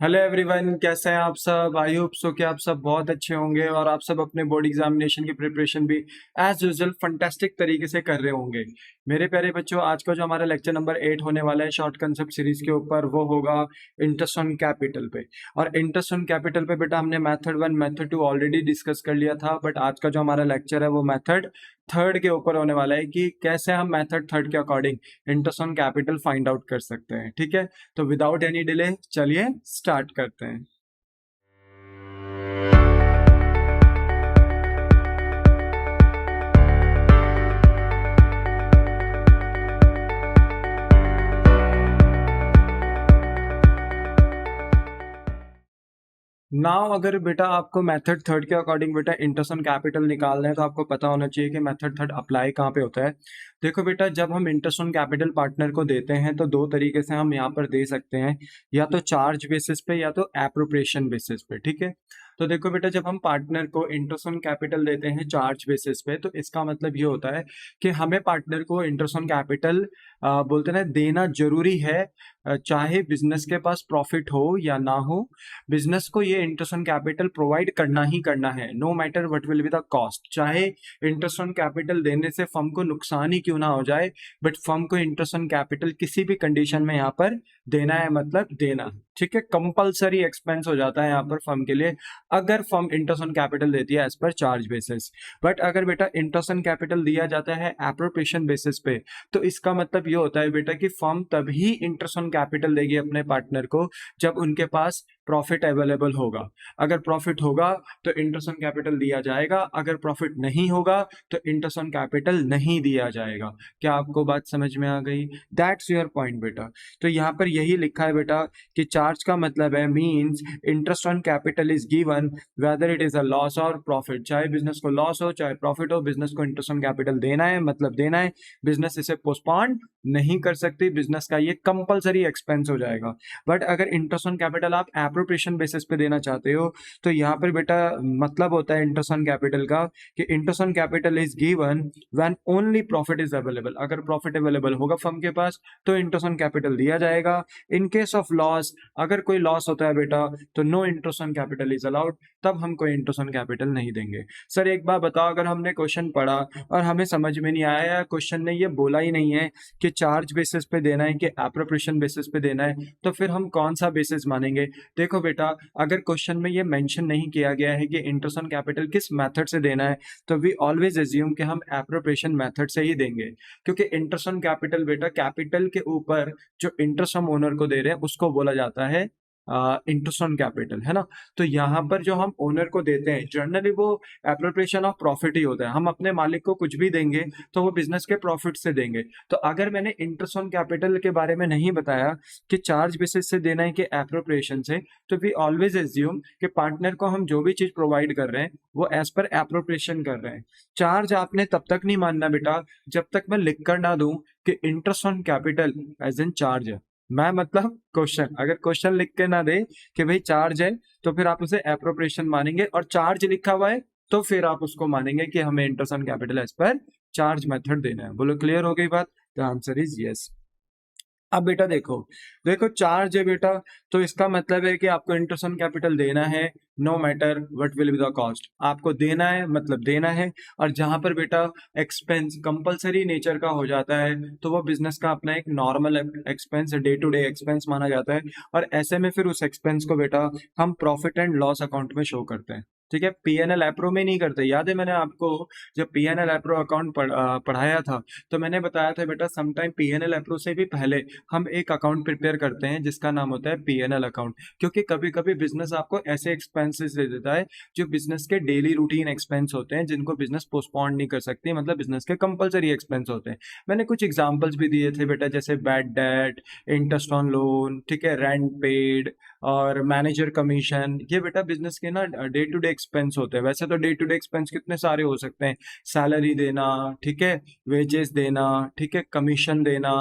Hello everyone, कैसे हैं आप सब। आई होप सो कि आप सब बहुत अच्छे होंगे और आप सब अपने बोर्ड एग्जामिनेशन की प्रिपरेशन भी एज यूजुअल फंटास्टिक तरीके से कर रहे होंगे। मेरे प्यारे बच्चों, आज का जो हमारा लेक्चर नंबर 8 होने वाला है शॉर्ट कंसेप्ट सीरीज के ऊपर, वो होगा इंटरेस्ट ऑन कैपिटल पे। और इंटरेस्ट ऑन कैपिटल पे बेटा हमने मेथड 1 मेथड 2 ऑलरेडी डिस्कस कर लिया था, बट आज का जो हमारा लेक्चर है वो मेथड थर्ड के ऊपर होने वाला है कि कैसे हम मेथड थर्ड के according interest on capital find out कर सकते हैं। ठीक है, तो विदाउट एनी डिले चलिए स्टार्ट करते हैं। नाउ अगर बेटा आपको मेथड थर्ड के अकॉर्डिंग बेटा इंटरेस्ट ऑन कैपिटल निकालना है, तो आपको पता होना चाहिए कि मेथड थर्ड अप्लाई कहाँ पे होता है। देखो बेटा, जब हम इंटरेस्ट ऑन कैपिटल पार्टनर को देते हैं तो दो तरीके से हम यहाँ पर दे सकते हैं, या तो चार्ज बेसिस पे या तो एप्रोप्रिएशन बेसिस पे। ठीक है, तो देखो बेटा, जब हम पार्टनर को इंटरेस्ट ऑन कैपिटल देते हैं चार्ज बेसिस पे, तो इसका मतलब ये होता है कि हमें पार्टनर को इंटरेस्ट ऑन कैपिटल बोलते हैं देना जरूरी है, चाहे बिजनेस के पास प्रॉफिट हो या ना हो। बिजनेस को ये इंटरेस्ट ऑन कैपिटल प्रोवाइड करना ही करना है, no matter what will be the cost. चाहे इंटरेस्ट ऑन कैपिटल देने से फर्म को नुकसान ही क्यों ना हो जाए, बट फर्म को इंटरेस्ट ऑन कैपिटल किसी भी कंडीशन में यहाँ पर देना है, मतलब देना। ठीक है, कंपलसरी एक्सपेंस हो जाता है यहाँ पर फर्म के लिए अगर फर्म इंटरेस्ट ऑन कैपिटल देती है as per charge basis. But अगर बेटा इंटरेस्ट ऑन कैपिटल दिया जाता है एप्रोप्रिएशन बेसिस पे, तो इसका मतलब ये होता है बेटा कि फर्म तभी इंटरेस्ट ऑन कैपिटल देगी अपने पार्टनर को जब उनके पास प्रॉफिट अवेलेबल होगा। अगर प्रॉफिट होगा तो इंटरेस्ट ऑन कैपिटल दिया जाएगा, अगर प्रॉफिट नहीं होगा तो इंटरेस्ट ऑन कैपिटल नहीं दिया जाएगा। क्या आपको बात समझ में आ गई? दैट्स योर पॉइंट बेटा। तो यहाँ पर यही लिखा है बेटा कि चार्ज का मतलब है means interest on capital is given weather it is a loss और प्रॉफिट। चाहे बिजनेस को लॉस हो चाहे प्रॉफिट हो, बिजनेस को इंटरेस्ट ऑन कैपिटल देना है, मतलब देना है। बिजनेस इसे पोस्टपोन नहीं कर सकती, बिजनेस का ये कंपलसरी एक्सपेंस हो जाएगा। बट अगर इंटरेस्ट ऑन कैपिटल आप एप्रोप्रिएशन बेसिस पे देना चाहते हो, तो यहाँ पर बेटा मतलब होता है इंटरेस्ट ऑन कैपिटल का कि interest on capital is given when only profit is available. अगर प्रॉफिट अवेलेबल होगा फर्म के पास तो इंटरेस्ट ऑन कैपिटल दिया जाएगा। इन केस ऑफ लॉस, अगर कोई लॉस होता है बेटा, तो no interest on capital is allowed, तब हम कोई इंटरेस्ट ऑन कैपिटल नहीं देंगे। सर एक बार बताओ, अगर हमने क्वेश्चन पढ़ा और हमें समझ में नहीं आया, क्वेश्चन ने ये बोला ही नहीं है कि चार्ज बेसिस पे देना है कि एप्रोप्रिएशन बेसिस पे देना है, तो फिर हम कौन सा बेसिस मानेंगे? देखो बेटा, अगर क्वेश्चन में ये मेंशन नहीं किया गया है कि इंटरेस्ट ऑन कैपिटल किस मेथड से देना है, तो वी ऑलवेज अज्यूम कि हम एप्रोप्रिएशन मेथड से ही देंगे, क्योंकि इंटरेस्ट ऑन कैपिटल बेटा कैपिटल के ऊपर जो इंटरेस्ट हम ओनर को दे रहे हैं उसको बोला जाता है इंटरेस्ट ऑन कैपिटल, है ना। तो यहाँ पर जो हम ओनर को देते हैं जनरली वो एप्रोप्रिएशन ऑफ प्रॉफिट ही होता है। हम अपने मालिक को कुछ भी देंगे तो वो बिजनेस के प्रॉफिट से देंगे। तो अगर मैंने इंटरेस्ट ऑन कैपिटल के बारे में नहीं बताया कि चार्ज बेसिस से देना है कि एप्रोप्रिएशन से, तो वी ऑलवेज एज्यूम कि पार्टनर को हम जो भी चीज प्रोवाइड कर रहे हैं वो एज पर एप्रोप्रिएशन कर रहे हैं। चार्ज आपने तब तक नहीं मानना बेटा जब तक मैं लिख कर ना दूं कि interest on capital as an charge है। मैं मतलब क्वेश्चन, अगर क्वेश्चन लिख के ना दे कि भाई चार्ज है, तो फिर आप उसे एप्रोप्रिएशन मानेंगे, और चार्ज लिखा हुआ है तो फिर आप उसको मानेंगे कि हमें interest on capital as per charge method देना है। बोलो क्लियर हो गई बात? The answer is yes. अब बेटा देखो, देखो चार्ज है बेटा, तो इसका मतलब है कि आपको इंटरेस्ट ऑन कैपिटल देना है, no matter what will be the cost. आपको देना है मतलब देना है। और जहां पर बेटा एक्सपेंस कंपलसरी नेचर का हो जाता है, तो वो बिजनेस का अपना एक normal expense, day to day expense माना जाता है। और ऐसे में फिर उस एक्सपेंस को बेटा हम प्रॉफिट एंड लॉस अकाउंट में शो करते हैं। ठीक है, पीएनएल एप्रो में नहीं करते। याद है मैंने आपको जब पीएनएल एप्रो अकाउंट पढ़ाया था, तो मैंने बताया था बेटा समटाइम पीएनएल एप्रो से भी पहले हम एक अकाउंट प्रिपेयर करते हैं जिसका नाम होता है पीएनएल अकाउंट, क्योंकि कभी कभी बिजनेस आपको ऐसे एक्सपेंसेस दे देता है जो बिजनेस के डेली रूटीन एक्सपेंस होते हैं, जिनको बिजनेस पोस्टपोन नहीं कर सकती, मतलब बिजनेस के कंपलसरी एक्सपेंस होते हैं। मैंने कुछ एग्जांपल्स भी दिए थे बेटा, जैसे bad debt, interest on loan, ठीक है, रेंट पेड और मैनेजर कमीशन। ये बेटा बिजनेस के ना डे टू डे एक्सपेंस होते हैं। वैसे तो डे टू डे एक्सपेंस कितने सारे हो सकते हैं, सैलरी देना, ठीक है, वेजेस देना, ठीक है, कमीशन देना,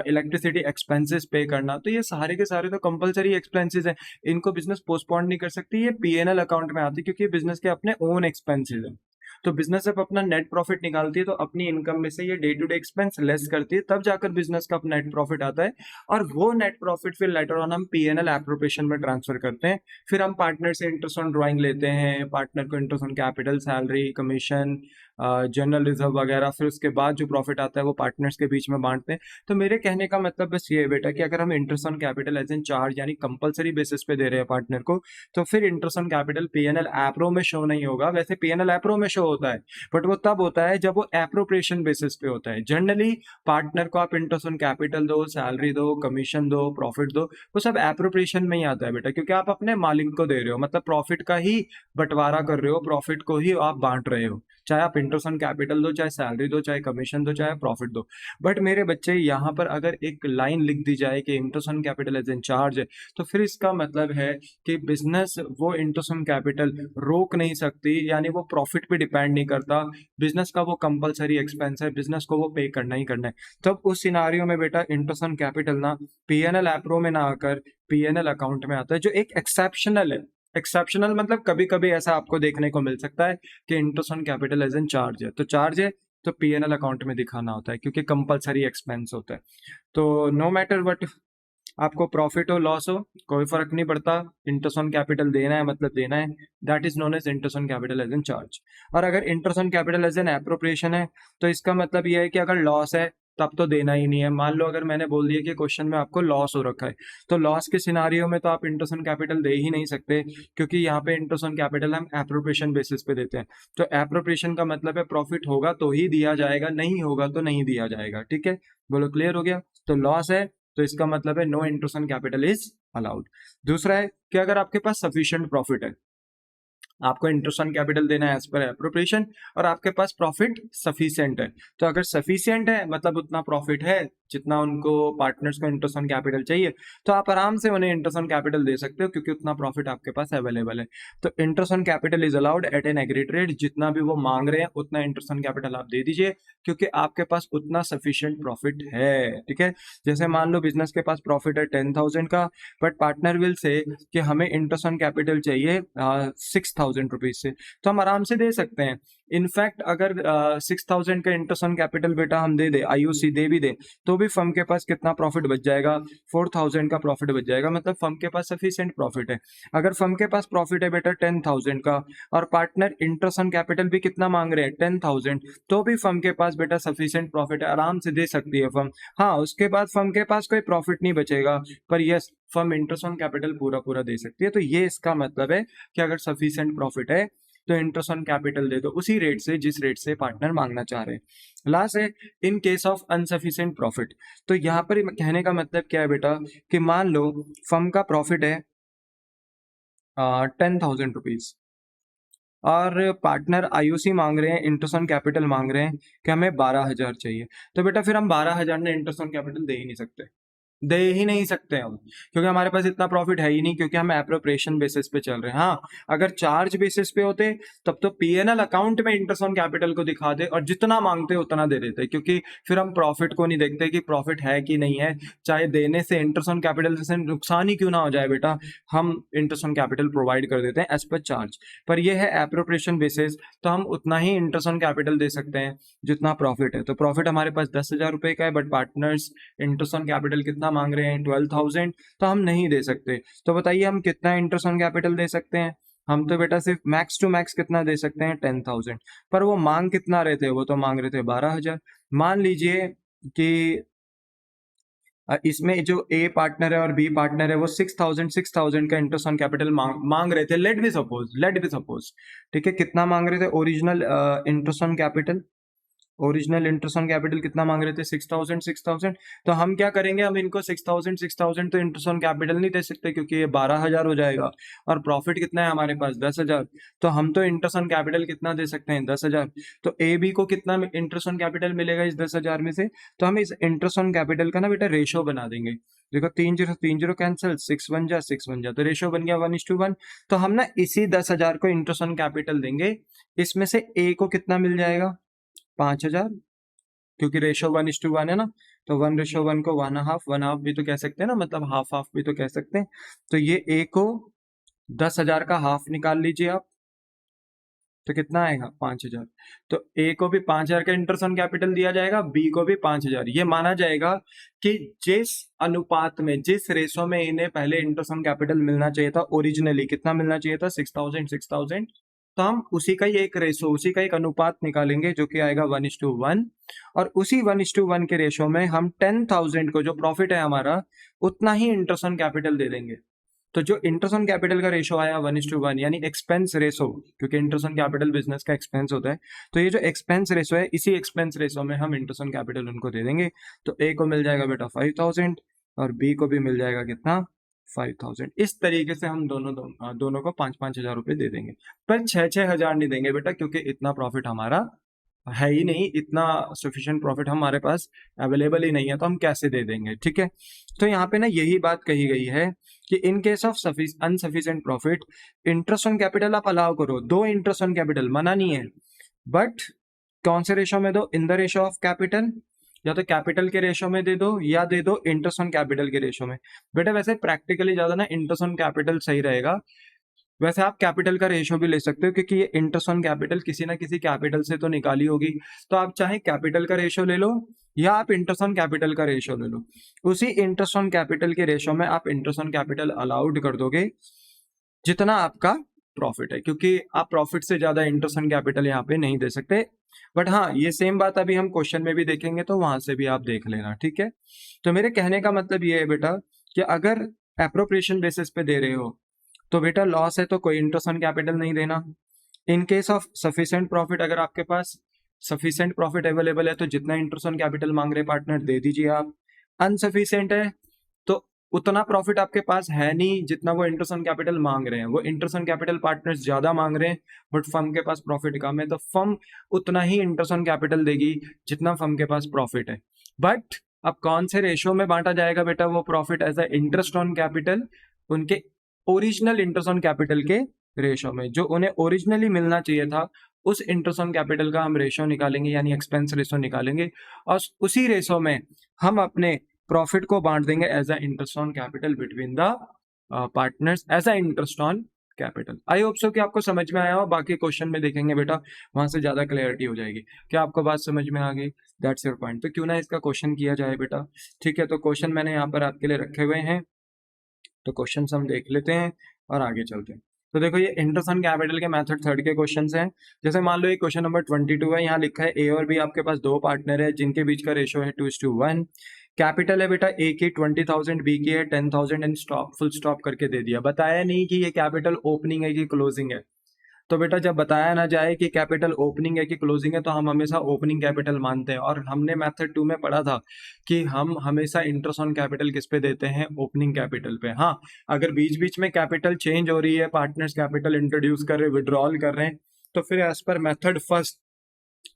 इलेक्ट्रिसिटी एक्सपेंसेस पे करना, तो ये सारे के सारे तो कंपलसरी एक्सपेंसेस हैं। इनको बिजनेस पोस्टपोन नहीं कर सकती, ये पीएनएल अकाउंट में आती है क्योंकि बिजनेस के अपने ओन एक्सपेंसेस हैं। तो बिजनेस जब अपना नेट प्रॉफिट निकालती है तो अपनी इनकम में से ये day to day expense less करती है, तब जाकर बिजनेस का नेट प्रॉफिट आता है। और वो नेट प्रॉफिट फिर लेटर ऑन हम पीएनएल एप्रोप्रिएशन में ट्रांसफर करते हैं। फिर हम पार्टनर से इंटरेस्ट ऑन ड्राइंग लेते हैं, पार्टनर को interest on capital, salary, commission, general reserve वगैरह। फिर उसके बाद जो प्रॉफिट आता है वो पार्टनर्स के बीच में बांटते हैं। तो मेरे कहने का मतलब बस ये है बेटा कि अगर हम interest on capital as an charge यानी कंपलसरी बेसिस पे दे रहे हैं पार्टनर को, तो फिर interest on capital PnL appro में शो नहीं होगा। वैसे पीएनएल एप्रो में शो होता है, बट वो तब होता है जब वो एप्रोप्रिएशन बेसिस पे होता है। जनरली पार्टनर को आप इंटरेस्ट ऑन कैपिटल दो, सैलरी दो, कमीशन दो, प्रॉफिट दो, वो सब एप्रोप्रिएशन में ही आता है बेटा, क्योंकि आप अपने मालिक को दे रहे हो, मतलब प्रॉफिट का ही बंटवारा कर रहे हो, प्रॉफिट को ही आप बांट रहे हो। चाहे आप इंटरेस्ट ऑन कैपिटल दो, चाहे सैलरी दो, चाहे कमीशन दो, चाहे प्रॉफिट दो। बट मेरे बच्चे यहाँ पर अगर एक लाइन लिख दी जाए कि interest on capital as an charge है, तो फिर इसका मतलब है कि बिजनेस वो इंटरेस्ट ऑन कैपिटल रोक नहीं सकती, यानी वो प्रॉफिट पे डिपेंड नहीं करता। बिजनेस का वो कंपलसरी एक्सपेंस है, बिजनेस को वो पे करना ही करना है। तब उस सिनारियो में बेटा इंटरेस्ट ऑन कैपिटल ना पीएनएल एप्रो में ना आकर पीएनएल अकाउंट में आता है, जो एक एक्सेप्शनल है। एक्सेप्शनल मतलब कभी कभी ऐसा आपको देखने को मिल सकता है कि interest on capital as an charge है, तो चार्ज है तो पीएनएल अकाउंट में दिखाना होता है, क्योंकि कंपलसरी एक्सपेंस होता है। तो नो मैटर वट आपको प्रॉफिट हो लॉस हो कोई फर्क नहीं पड़ता, इंटरेस्ट ऑन कैपिटल देना है मतलब देना है। That is known as interest on capital as an charge. और अगर interest on capital as an appropriation है, तो इसका मतलब यह है कि अगर लॉस है तब तो देना ही नहीं है। मान लो अगर मैंने बोल दिया कि क्वेश्चन में आपको लॉस हो रखा है, तो लॉस के सिनारियो में तो आप इंटरेस्ट ऑन कैपिटल दे ही नहीं सकते, क्योंकि यहाँ पे इंटरेस्ट ऑन कैपिटल हम एप्रोप्रिएशन बेसिस पे देते हैं। तो एप्रोप्रिएशन का मतलब है प्रॉफिट होगा तो ही दिया जाएगा, नहीं होगा तो नहीं दिया जाएगा। ठीक है, बोलो क्लियर हो गया। तो लॉस है तो इसका मतलब है no interest on capital is allowed. दूसरा है कि अगर आपके पास सफिशिएंट प्रॉफिट है, आपको इंटरेस्ट ऑन कैपिटल देना है एज पर एप्रोप्रिएशन, और आपके पास प्रॉफिट सफिशिएंट है। तो अगर सफिशिएंट है मतलब उतना प्रॉफिट है जितना उनको पार्टनर्स को इंटरेस्ट ऑन कैपिटल चाहिए, तो आप आराम से उन्हें इंटरेस्ट ऑन कैपिटल दे सकते हो, क्योंकि उतना प्रॉफिट आपके पास अवेलेबल है। तो interest on capital is allowed at N agreed rate. जितना भी वो मांग रहे हैं उतना इंटरेस्ट ऑन कैपिटल आप दे दीजिए, क्योंकि आपके पास उतना सफिशिएंट प्रॉफिट है। ठीक है, जैसे मान लो बिजनेस के पास प्रॉफिट है 10,000 का, बट पार्टनर विल से कि हमें इंटरेस्ट ऑन कैपिटल चाहिए 6,000 रुपीज से, तो हम आराम से दे सकते हैं। इनफैक्ट अगर 6,000 का इंटरेस्ट ऑन कैपिटल बेटा हम दे दे, आईयूसी दे भी दे, तो भी फर्म के पास कितना प्रॉफिट बच जाएगा, 4,000 का प्रॉफिट बच जाएगा। मतलब फर्म के पास सफिशिएंट प्रॉफिट है। अगर फर्म के पास प्रॉफिट है बेटा 10,000 का, और पार्टनर इंटरेस्ट ऑन कैपिटल भी कितना मांग रहे हैं 10,000, तो भी फर्म के पास बेटा सफिशिएंट प्रॉफिट है, आराम से दे सकती है फर्म। हाँ, उसके बाद फर्म के पास कोई प्रॉफिट नहीं बचेगा, पर yes firm interest on capital पूरा पूरा दे सकती है। तो ये इसका मतलब है कि अगर सफिशिएंट प्रॉफिट है तो इंटरेस्ट ऑन कैपिटल दे दो उसी रेट से जिस रेट से पार्टनर मांगना चाह रहे हैं। लास्ट है इन केस ऑफ अनसफिशिएंट प्रॉफिट। तो यहाँ पर कहने का मतलब क्या है बेटा कि मान लो फर्म का प्रॉफिट है 10,000 रुपीज, और पार्टनर आईयूसी मांग रहे हैं, इंटरेस्ट ऑन कैपिटल मांग रहे हैं कि हमें 12,000 चाहिए। तो बेटा फिर हम 12,000 में इंटरेस्ट ऑन कैपिटल दे ही नहीं सकते, दे ही नहीं सकते हम, क्योंकि हमारे पास इतना प्रॉफिट है ही नहीं, क्योंकि हम एप्रोप्रिएशन बेसिस पे चल रहे हैं। हाँ, अगर चार्ज बेसिस पे होते तब तो पीएनएल अकाउंट में इंटरेस्ट ऑन कैपिटल को दिखा दे और जितना मांगते उतना दे देते, क्योंकि फिर हम प्रॉफिट को नहीं देखते कि प्रॉफिट है कि नहीं है। चाहे देने से इंटरेस्ट ऑन कैपिटल से नुकसान ही क्यों ना हो जाए बेटा, हम इंटरेस्ट ऑन कैपिटल प्रोवाइड कर देते हैं एज पर चार्ज। पर यह है एप्रोप्रिएशन बेसिस, तो हम उतना ही इंटरेस्ट ऑन कैपिटल दे सकते हैं जितना प्रॉफिट है। तो प्रॉफिट हमारे पास 10,000 रुपए का है, but partners interest on capital कितना मांग रहे हैं 12,000, तो हम नहीं दे सकते। तो बताइए हम कितना इंटरेस्ट ऑन कैपिटल दे सकते हैं। हम तो बेटा सिर्फ मैक्स टू मैक्स कितना दे सकते हैं 10,000, पर वो मांग कितना रहे थे, वो तो मांग रहे थे 12,000। मान लीजिए कि इसमें जो ए पार्टनर है और बी पार्टनर है वो 6,000 का इंटरेस्ट ऑन कैपिटल मांग रहे थे। लेट बी सपोज, ठीक है, कितना मांग रहे थे original interest on capital, original interest on capital कितना मांग रहे थे 6,000। तो हम क्या करेंगे, हम इनको 6,000 तो इंटरेस्ट ऑन कैपिटल नहीं दे सकते, क्योंकि ये 12,000 हो जाएगा, और प्रॉफिट कितना है हमारे पास 10,000। तो हम तो इंटरेस्ट ऑन कैपिटल कितना दे सकते हैं 10,000। तो ए बी को कितना इंटरेस्ट ऑन कैपिटल मिलेगा इस 10,000 में से, तो हम इस इंटरेस्ट ऑन कैपिटल का ना बेटा रेशो बना देंगे। देखो 3 0 कैंसिल, 6 1 जा, तो रेशो बन गया 1:1। तो हम ना इसी 10,000 को इंटरेस्ट ऑन कैपिटल देंगे। इसमें से ए को कितना मिल जाएगा 5,000, क्योंकि रेशो 1:1 है ना, तो 1:1 को 1/2 भी तो कह सकते हैं ना, मतलब हाफ हाफ भी तो कह सकते हैं। तो ये ए को 10,000 का हाफ निकाल लीजिए आप, तो कितना आएगा 5,000। तो ए को भी 5,000 का इंटरेस्ट ऑन कैपिटल दिया जाएगा, बी को भी 5,000। ये माना जाएगा कि जिस अनुपात में, जिस रेशो में इन्हें पहले इंटरेस्ट ऑन कैपिटल मिलना चाहिए था, ओरिजिनली कितना मिलना चाहिए था, 6,000, तो हम उसी का ही एक रेशो, उसी का एक अनुपात निकालेंगे जो कि आएगा 1:1, और उसी 1:1 के रेशो में हम 10,000 को, जो प्रॉफिट है हमारा, उतना ही इंटरेस्ट ऑन कैपिटल दे देंगे। तो जो इंटरेस्ट ऑन कैपिटल का रेशो आया 1:1, यानी एक्सपेंस रेशो, क्योंकि इंटरेस्ट ऑन कैपिटल बिजनेस का एक्सपेंस होता है, तो ये जो एक्सपेंस रेशो है, इसी एक्सपेंस रेशो में हम इंटरेस्ट ऑन कैपिटल उनको दे देंगे। तो ए को मिल जाएगा बेटा 5,000 और बी को भी मिल जाएगा कितना, 5,000। इस तरीके से हम दोनों को 5-5 हजार रुपए दे देंगे, पर 6-6 हजार नहीं देंगे बेटा, क्योंकि इतना प्रॉफिट हमारा है ही नहीं, इतना सफिशिएंट प्रॉफिट हमारे पास अवेलेबल ही नहीं है, तो हम कैसे दे देंगे, ठीक है। तो यहाँ पे ना यही बात कही गई है कि in case of unsufficient profit, interest on capital आप अलाउ करो, दो इंटरेस्ट ऑन कैपिटल, मना नहीं है, बट कौन से रेशो में दो, in the ratio of capital, या तो कैपिटल के रेशो में दे दो, या दे दो इंटरेस्ट ऑन कैपिटल के रेशो में। बेटा वैसे प्रैक्टिकली ज्यादा ना इंटरेस्ट ऑन कैपिटल सही रहेगा, वैसे आप कैपिटल का रेशो भी ले सकते हो, क्योंकि ये इंटरेस्ट ऑन कैपिटल किसी ना किसी कैपिटल से तो निकाली होगी, तो आप चाहे कैपिटल का रेशो ले लो या आप इंटरेस्ट ऑन कैपिटल का रेशो ले लो। उसी इंटरेस्ट ऑन कैपिटल के रेशो में आप इंटरेस्ट ऑन कैपिटल अलाउड कर दोगे जितना आपका प्रॉफिट है, क्योंकि आप प्रॉफिट से ज्यादा इंटरेस्ट ऑन कैपिटल यहाँ पे नहीं दे सकते। बट हाँ, ये सेम बात अभी हम क्वेश्चन में भी देखेंगे, तो वहां से भी आप देख लेना, ठीक है। तो मेरे कहने का मतलब ये है बेटा कि अगर एप्रोप्रिएशन बेसिस पे दे रहे हो तो बेटा लॉस है तो कोई इंटरेस्ट ऑन कैपिटल नहीं देना। इन केस ऑफ सफिशिएंट प्रॉफिट, अगर आपके पास सफिशिएंट प्रॉफिट अवेलेबल है तो जितना इंटरेस्ट ऑन कैपिटल मांग रहे पार्टनर दे दीजिए आप। अनसफिशिएंट है तो उतना प्रॉफिट आपके पास है नहीं जितना वो इंटरेस्ट ऑन कैपिटल मांग रहे हैं, वो इंटरेस्ट ऑन कैपिटल पार्टनर्स ज्यादा मांग रहे हैं, बट फर्म के पास प्रॉफिट कम है, तो फर्म उतना ही इंटरेस्ट ऑन कैपिटल देगी जितना फर्म के पास प्रॉफिट है। बट अब कौन से रेशो में बांटा जाएगा बेटा वो profit, as a interest on capital, उनके ओरिजिनल इंटरेस्ट ऑन कैपिटल के रेशो में, जो उन्हें ओरिजिनली मिलना चाहिए था उस इंटरेस्ट ऑन कैपिटल का हम रेशो निकालेंगे, यानी एक्सपेंस रेशो निकालेंगे, और उसी रेशो में हम अपने प्रॉफिट को बांट देंगे as a interest on capital between the partners, as a interest on capital. I hope so कि आपको समझ में आया हो, बाकी क्वेश्चन में देखेंगे बेटा, वहां से ज्यादा क्लैरिटी हो जाएगी। क्या आपको बात समझ में आ गई? That's your point. तो क्यों ना इसका क्वेश्चन किया जाए बेटा, ठीक है। तो क्वेश्चन मैंने यहाँ पर आपके लिए रखे हुए हैं, तो क्वेश्चंस हम देख लेते हैं और आगे चलते हैं। तो देखो ये इंटरेस्ट ऑन कैपिटल के मेथड थर्ड के क्वेश्चंस हैं। जैसे मान लो ये क्वेश्चन नंबर 22 है, यहाँ लिखा है ए और बी आपके पास दो पार्टनर है जिनके बीच का रेशो है 2:1। कैपिटल है बेटा ए की 20,000, बी की है 10,000 एंड स्टॉप, फुल स्टॉप करके दे दिया, बताया नहीं कि ये कैपिटल ओपनिंग है कि क्लोजिंग है। तो बेटा जब बताया ना जाए कि कैपिटल ओपनिंग है कि क्लोजिंग है तो हम हमेशा ओपनिंग कैपिटल मानते हैं, और हमने मेथड 2 में पढ़ा था कि हम हमेशा इंटरेस्ट ऑन कैपिटल किस पे देते हैं, ओपनिंग कैपिटल पे। हाँ, अगर बीच बीच में कैपिटल चेंज हो रही है, पार्टनर्स कैपिटल इंट्रोड्यूस कर रहे हैं, विड्रॉल कर रहे हैं, तो फिर एज पर मेथड फर्स्ट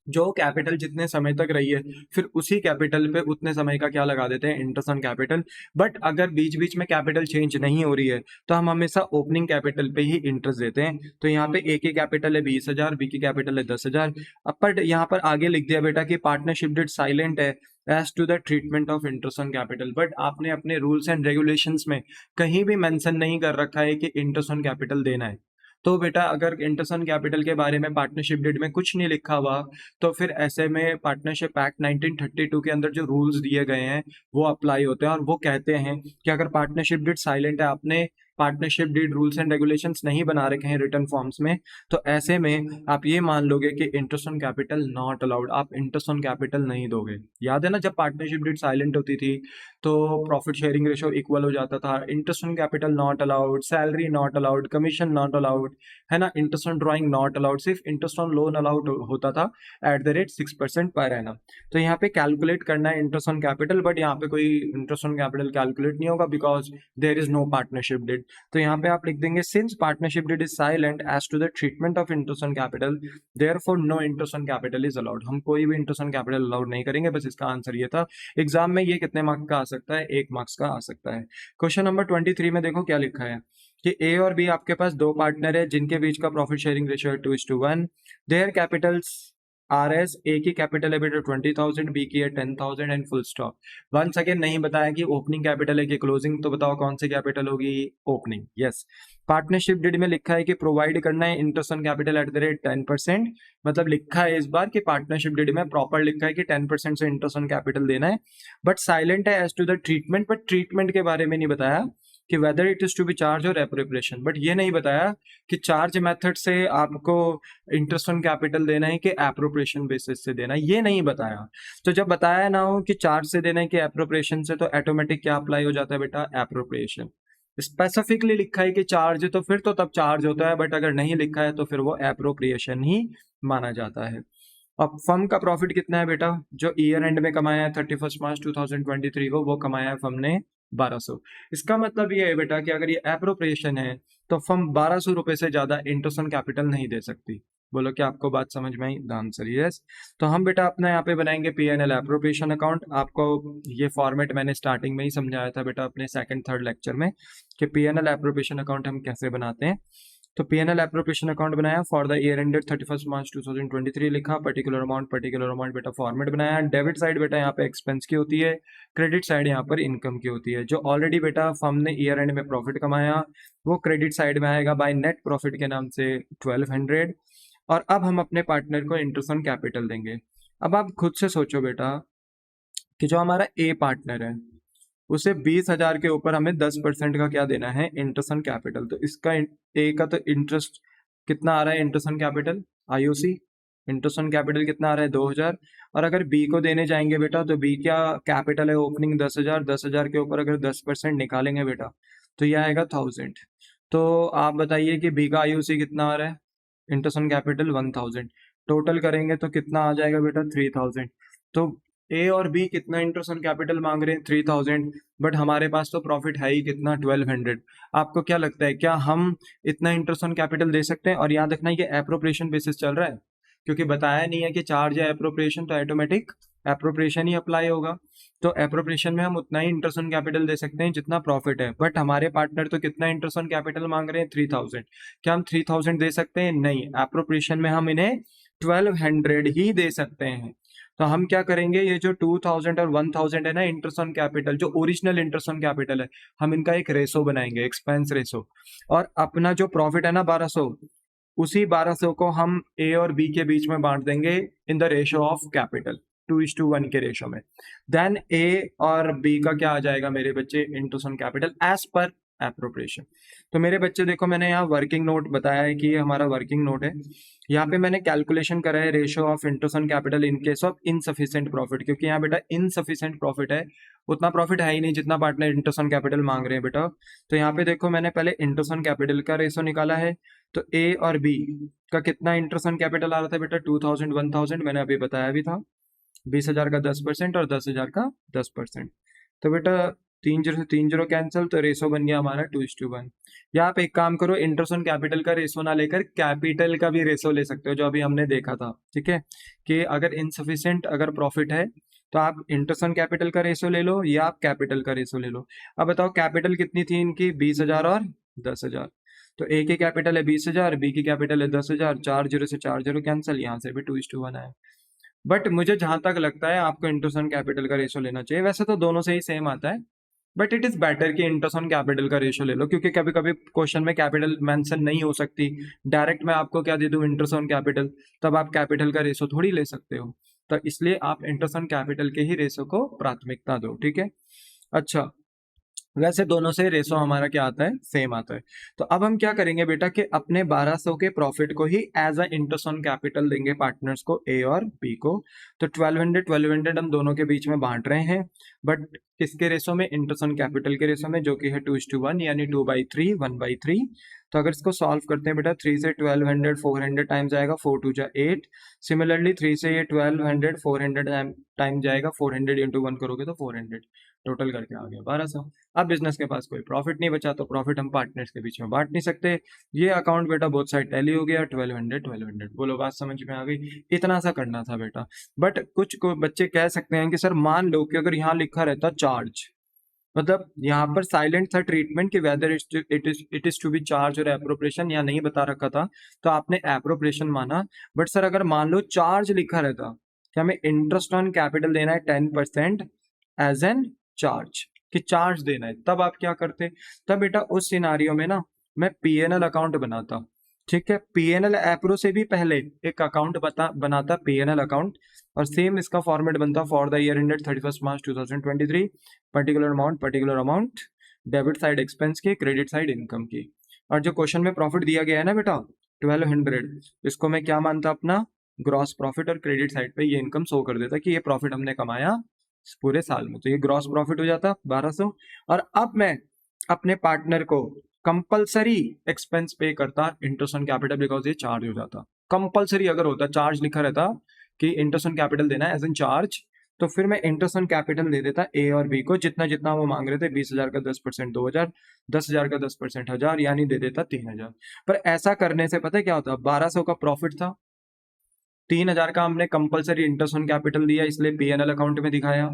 जो कैपिटल जितने समय तक रही है फिर उसी कैपिटल पे उतने समय का क्या लगा देते हैं, इंटरेस्ट ऑन कैपिटल। बट अगर बीच बीच में कैपिटल चेंज नहीं हो रही है तो हम हमेशा ओपनिंग कैपिटल पे ही इंटरेस्ट देते हैं। तो यहाँ पे ए की कैपिटल है 20,000, बी की कैपिटल है 10,000। पर यहाँ पर आगे लिख दिया बेटा कि पार्टनरशिप डेट साइलेंट है as to the treatment of interest on capital, but आपने अपने रूल्स एंड रेगुलेशंस में कहीं भी मेंशन नहीं कर रखा है कि इंटरेस्ट ऑन कैपिटल देना है। तो बेटा अगर इंटरेस्ट ऑन कैपिटल के बारे में पार्टनरशिप डेट में कुछ नहीं लिखा हुआ तो फिर ऐसे में पार्टनरशिप एक्ट 1932 के अंदर जो रूल्स दिए गए हैं वो अप्लाई होते हैं, और वो कहते हैं कि अगर पार्टनरशिप डेट साइलेंट है, आपने partnership deed rules and regulations नहीं बना रखे हैं रिटर्न फॉर्म्स में, तो ऐसे में आप ये मान लोगे कि interest on capital not allowed, आप इंटरेस्ट ऑन कैपिटल नहीं दोगे। याद है ना, जब पार्टनरशिप डीड साइलेंट होती थी तो प्रॉफिट शेयरिंग रेशो इक्वल हो जाता था, interest on capital not allowed, salary not allowed, commission not allowed, है ना, interest on drawing not allowed, सिर्फ इंटरेस्ट ऑन लोन अलाउड होता था at the rate 6% per annum. तो यहाँ पे कैलकुलेट करना है इंटरेस्ट ऑन कैपिटल, बट यहाँ पे कोई इंटरेस्ट ऑन कैपिटल कैलकुलेट नहीं होगा because there is no partnership deed. तो यहाँ पे आप लिख देंगे since partnership deed is silent as to the treatment of interest on capital therefore no interest on capital is allowed. हम कोई भी इंटरेस्ट ऑन कैपिटल अलाउड नहीं करेंगे, बस इसका आंसर ये था। एग्जाम में ये कितने मार्क्स का आ सकता है, 1 मार्क्स का आ सकता है। क्वेश्चन नंबर 23 में देखो क्या लिखा है कि ए और बी आपके पास दो पार्टनर है जिनके बीच का प्रॉफिट शेयरिंग रेशियो है 2:1। Their capitals are as, A की कैपिटल है बेटा 20,000, बी की है 10,000 and full stop. Once again नहीं बताया कि ओपनिंग कैपिटल है कि क्लोजिंग, तो बताओ कौन सी कैपिटल होगी, ओपनिंग। यस। पार्टनरशिप डीड में लिखा है कि प्रोवाइड करना है interest on capital at the rate 10%, मतलब लिखा है इस बार कि पार्टनरशिप डीड में प्रॉपर लिखा है कि 10% से इंटरेस्ट ऑन कैपिटल देना है, बट साइलेंट है as to the treatment, but treatment के बारे में नहीं बताया कि whether it is to be charge और एप्रोप्रिएशन, बट ये नहीं बताया कि चार्ज मेथड से आपको इंटरेस्ट ऑन कैपिटल देना है कि एप्रोप्रिएशन बेसिस से देना है, ये नहीं बताया। तो जब बताया ना हो कि चार्ज से देना है कि एप्रोप्रिएशन से, तो ऑटोमेटिक क्या अप्लाई हो जाता है बेटा, एप्रोप्रिएशन। स्पेसिफिकली लिखा है कि चार्ज, तो फिर तो तब चार्ज होता है, बट अगर नहीं लिखा है तो फिर वो एप्रोप्रिएशन ही माना जाता है। अब फर्म का प्रॉफिट कितना है बेटा, जो ईयर एंड में कमाया है 31 मार्च 2023 को, वो कमाया है फर्म ने 1200। इसका मतलब ये है बेटा कि अगर ये एप्रोप्रिएशन है तो फर्म 1200 रुपए से ज्यादा इंटरेस्ट ऑन कैपिटल नहीं दे सकती। बोलो क्या आपको बात समझ में आई, द आंसर यस। तो हम बेटा अपना यहाँ पे बनाएंगे पीएनएल एप्रोप्रिएशन अकाउंट। आपको ये फॉर्मेट मैंने स्टार्टिंग में ही समझाया था बेटा अपने सेकंड थर्ड लेक्चर में कि पीएनएल एप्रोप्रिएशन अकाउंट हम कैसे बनाते हैं। तो पीएनएल एप्रोप्रिएशन अकाउंट बनाया फॉर द ईयर एंडेड 31 मार्च 2023, लिखा पर्टिकुलर अमाउंट बेटा फॉर्मेट बनाया। डेबिट साइड बेटा यहाँ पे एक्सपेंस की होती है, क्रेडिट साइड यहाँ पर इनकम की होती है। जो ऑलरेडी बेटा फर्म ने ईयर एंड में प्रॉफिट कमाया वो क्रेडिट साइड में आएगा बाय नेट प्रॉफिट के नाम से 1200। और अब हम अपने पार्टनर को इंटरेस्ट ऑन कैपिटल देंगे। अब आप खुद से सोचो बेटा कि जो हमारा ए पार्टनर है उसे 20,000 के ऊपर हमें 10% का क्या देना है, इंटरेस्ट ऑन कैपिटल। तो इसका ए का तो इंटरेस्ट कितना आ रहा है, interest on capital IOC, interest on capital कितना आ रहा है 2,000। और अगर बी को देने जाएंगे बेटा तो बी क्या कैपिटल है ओपनिंग 10,000, 10,000 के ऊपर अगर 10% निकालेंगे बेटा तो यह आएगा 1,000। तो आप बताइए कि बी का आईओसी कितना आ रहा है, इंटरेस्ट ऑन कैपिटल 1,000, टोटल करेंगे तो कितना आ जाएगा बेटा 3,000। तो ए और बी कितना इंटरेस्ट ऑन कैपिटल मांग रहे हैं 3,000, बट हमारे पास तो प्रॉफिट है ही कितना 1,200। आपको क्या लगता है क्या हम इतना इंटरेस्ट ऑन कैपिटल दे सकते हैं? और याद रखना ये एप्रोप्रिएशन बेसिस चल रहा है, क्योंकि बताया नहीं है कि चार्ज या एप्रोप्रिएशन, तो ऑटोमेटिक एप्रोप्रिएशन ही अप्लाई होगा। तो एप्रोप्रिएशन में हम उतना ही इंटरेस्ट ऑन कैपिटल दे सकते हैं जितना प्रॉफिट है, बट हमारे पार्टनर तो कितना इंटरेस्ट ऑन कैपिटल मांग रहे हैं 3,000। क्या हम 3,000 दे सकते हैं? नहीं, एप्रोप्रिएशन में हम इन्हें 1,200 ही दे सकते हैं। तो हम क्या करेंगे, ये जो 2,000 और 1,000 है ना इंटरेस्ट ऑन कैपिटल, जो ओरिजिनल इंटरेस्ट ऑन कैपिटल है, हम इनका एक रेशो बनाएंगे, एक्सपेंस रेशो। और अपना जो प्रॉफिट है ना 1,200, उसी 1,200 को हम ए और बी के बीच में बांट देंगे in the ratio of capital, 2:1 के रेशो में। देन ए और बी का क्या आ जाएगा मेरे बच्चे, interest on capital as per appropriation. तो मेरे बच्चे देखो मैंने यहाँ वर्किंग नोट बताया है कि ये हमारा वर्किंग नोट है। यहाँ पे मैंने कैलकुलेशन करा है ratio of interest on capital in case of insufficient profit, क्योंकि यहाँ बेटा इनसफिशिएंट प्रॉफिट है, उतना प्रॉफिट है ही नहीं जितना पार्टनर इंटरेस्ट ऑन कैपिटल मांग रहे हैं बेटा। तो यहाँ पे देखो मैंने पहले इंटरेस्ट ऑन कैपिटल का रेशो निकाला है। तो ए और बी का कितना इंटरेस्ट ऑन कैपिटल आ रहा था बेटा 2,000 1,000, मैंने अभी बताया भी था। 20,000 का 10% और 10,000 का 10%। तो बेटा 3 0 से 3 0 कैंसिल, तो रेशो बन गया हमारा 2:1। या आप एक काम करो, इंटरेस्ट ऑन कैपिटल का रेशो ना लेकर कैपिटल का भी रेशो ले सकते हो, जो अभी हमने देखा था। ठीक है, कि अगर इनसफिशिएंट अगर प्रॉफिट है तो आप इंटरेस्ट ऑन कैपिटल का रेशो ले लो या आप कैपिटल का रेशो ले लो। अब बताओ कैपिटल कितनी थी इनकी, 20,000 और 10,000। तो ए की कैपिटल है 20,000, बी की कैपिटल है 10,000, 4 0 से 4 0 कैंसिल, यहाँ से भी 2:1 आया। बट मुझे जहां तक लगता है आपको इंटरेस्ट ऑन कैपिटल का रेशो लेना चाहिए, वैसे तो दोनों से ही सेम आता है, बट इट इज बेटर कि इंटरेस्ट ऑन कैपिटल का रेशो ले लो, क्योंकि कभी कभी क्वेश्चन में कैपिटल मेंशन नहीं हो सकती, डायरेक्ट मैं आपको क्या दे दूं, इंटरेस्ट ऑन कैपिटल, तब आप कैपिटल का रेशो थोड़ी ले सकते हो। तो इसलिए आप इंटरेस्ट ऑन कैपिटल के ही रेशो को प्राथमिकता दो। ठीक है, अच्छा वैसे दोनों से रेशो हमारा क्या आता है, सेम आता है। तो अब हम क्या करेंगे बेटा कि अपने 1,200 के प्रॉफिट को ही as a interest on capital देंगे पार्टनर्स को, ए और बी को। तो 1,200 हम दोनों के बीच में बांट रहे हैं, बट किसके रेशो में, इंटरेस्ट ऑन कैपिटल के रेशो में, जो कि है 2:1 यानी 2/3 1/3। तो अगर इसको सॉल्व करते हैं बेटा, 3 से 1,200 400 टाइम्स जाएगा, 4 2 जा 8। सिमिलरली 3 से ये 1,200 400 टाइम जाएगा, 400 इंटू 1 करोगे तो 400, टोटल करके आ गया 1,200। अब बिजनेस के पास कोई प्रॉफिट नहीं बचा, तो प्रॉफिट हम पार्टनर्स के बीच में बांट नहीं सकते। ये अकाउंट बेटा बोथ साइड टैली हो गया, 1,200 बोलो बात समझ में आ गई। इतना सा करना था बेटा। बट कुछ को बच्चे कह सकते हैं कि सर मान लो कि अगर यहाँ लिखा रहता चार्ज, मतलब यहाँ पर साइलेंट था ट्रीटमेंट कि whether it is to be charge और एप्रोप्रिएशन, या नहीं बता रखा था तो आपने एप्रोप्रिएशन माना। बट सर अगर मान लो चार्ज लिखा रहता कि हमें इंटरेस्ट ऑन कैपिटल देना है 10% एज एन चार्ज, कि चार्ज देना है, तब आप क्या करते? तब बेटा उस सिनारियो में ना मैं पीएनएल अकाउंट बनाता। ठीक है, पीएनएल एप्रो से भी पहले एक अकाउंट बनाता पीएनएल अकाउंट, और सेम इसका फॉर्मेट बनता for the year ended 31 March 2023, particular amount debit side expense की, क्रेडिट साइड इनकम की। और जो क्वेश्चन में प्रॉफिट दिया गया है ना बेटा 1200, इसको मैं क्या मानता अपना ग्रॉस प्रॉफिट, और क्रेडिट साइड पे ये इनकम शो कर देता कि ये प्रॉफिट हमने कमाया इस पूरे साल में, तो ये ग्रॉस प्रॉफिट हो जाता 1200। और अब मैं अपने पार्टनर को कंपलसरी एक्सपेंस पे करता इंटरेस्ट ऑन कैपिटल, बिकॉज ये चार्ज हो जाता। कंपलसरी अगर होता, चार्ज लिखा रहता कि इंटरेस्ट ऑन कैपिटल देना है एज एन चार्ज, तो फिर मैं इंटरेस्ट ऑन कैपिटल दे देता ए और बी को, जितना जितना वो मांग रहे थे, 20,000 का 10% 2,000, 10,000 का 10% 1,000, यानी दे देता 3,000। पर ऐसा करने से पता है क्या होता, 1,200 का प्रॉफिट था, 3,000 का हमने कंपलसरी इंटरेस्ट ऑन कैपिटल दिया, इसलिए पीएनएल अकाउंट में दिखाया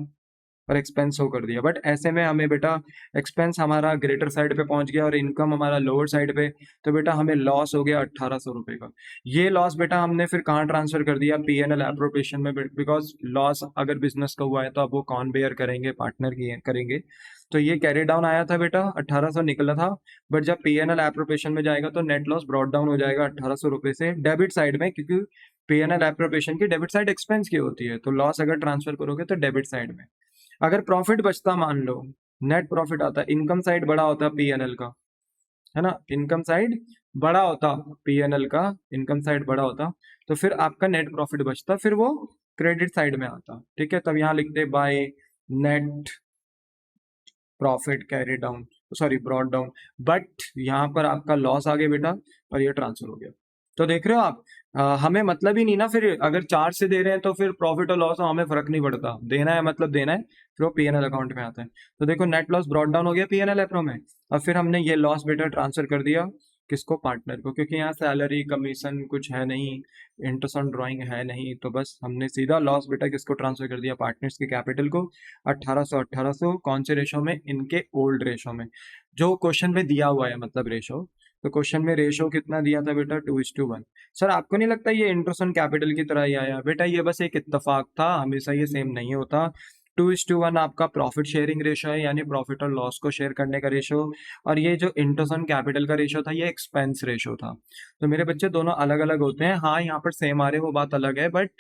और एक्सपेंस शो कर दिया। बट ऐसे में हमें बेटा एक्सपेंस हमारा ग्रेटर साइड पे पहुंच गया और इनकम हमारा लोअर साइड पे, तो बेटा हमें लॉस हो गया 1,800 रुपए का। ये लॉस बेटा हमने फिर कहाँ ट्रांसफर कर दिया? पीएनएल एप्रोप्रिएशन में, बिकॉज लॉस अगर बिजनेस का हुआ है तो अब वो कौन बेयर करेंगे? पार्टनर की करेंगे। तो ये कैरी डाउन आया था बेटा, 1,800 निकला था। बट जब पीएनएल एप्रोप्रिएशन में जाएगा तो नेट लॉस ब्रॉट डाउन हो जाएगा 1,800 रुपए से डेबिट साइड में, क्योंकि पीएनएल एप्रोप्रिएशन की डेबिट साइड एक्सपेंस की होती है, तो लॉस अगर ट्रांसफर करोगे तो डेबिट साइड में। अगर प्रॉफिट बचता, मान लो नेट प्रॉफिट आता, इनकम साइड बड़ा होता पीएनएल का, है ना, इनकम साइड बड़ा होता पीएनएल का, इनकम साइड बड़ा होता, तो फिर आपका नेट प्रॉफिट बचता, फिर वो क्रेडिट साइड में आता। ठीक है, तब यहाँ लिखते by net profit carry down, sorry brought down. But यहाँ पर आपका लॉस आ गया बेटा और ये ट्रांसफर हो गया। तो देख रहे हो आप, हमें मतलब ही नहीं ना, फिर अगर चार्ज से दे रहे हैं तो फिर प्रॉफिट और लॉस हमें फर्क नहीं पड़ता, देना है मतलब देना है, फिर वो पीएनएल अकाउंट में आता है। तो देखो नेट लॉस ब्रॉट डाउन हो गया पीएनएल अप्रो में, और फिर हमने ये लॉस बेटा ट्रांसफर कर दिया किसको? पार्टनर को, क्योंकि यहाँ सैलरी कमीशन कुछ है नहीं, इंटरेस्ट ऑन ड्राइंग है नहीं, तो बस हमने सीधा लॉस बेटा किसको ट्रांसफर कर दिया? पार्टनर्स के कैपिटल को। 1,800 कौन से रेशो में? इनके ओल्ड रेशो में, जो क्वेश्चन में दिया हुआ है, मतलब रेशो। तो क्वेश्चन में रेशो कितना दिया था बेटा? 2:1। सर आपको नहीं लगता ये इंटरेस्ट ऑन कैपिटल की तरह ही आया? बेटा ये बस एक इत्तेफाक था, हमेशा ये सेम नहीं होता। 2:1 आपका प्रॉफिट शेयरिंग रेशो है, यानी प्रॉफिट और लॉस को शेयर करने का रेशो। और ये जो इंटरेस्ट ऑन कैपिटल का रेशो था, ये एक्सपेंस रेशो था। तो मेरे बच्चे दोनों अलग अलग होते हैं, हाँ यहाँ पर सेम आ रहे, वो बात अलग है, बट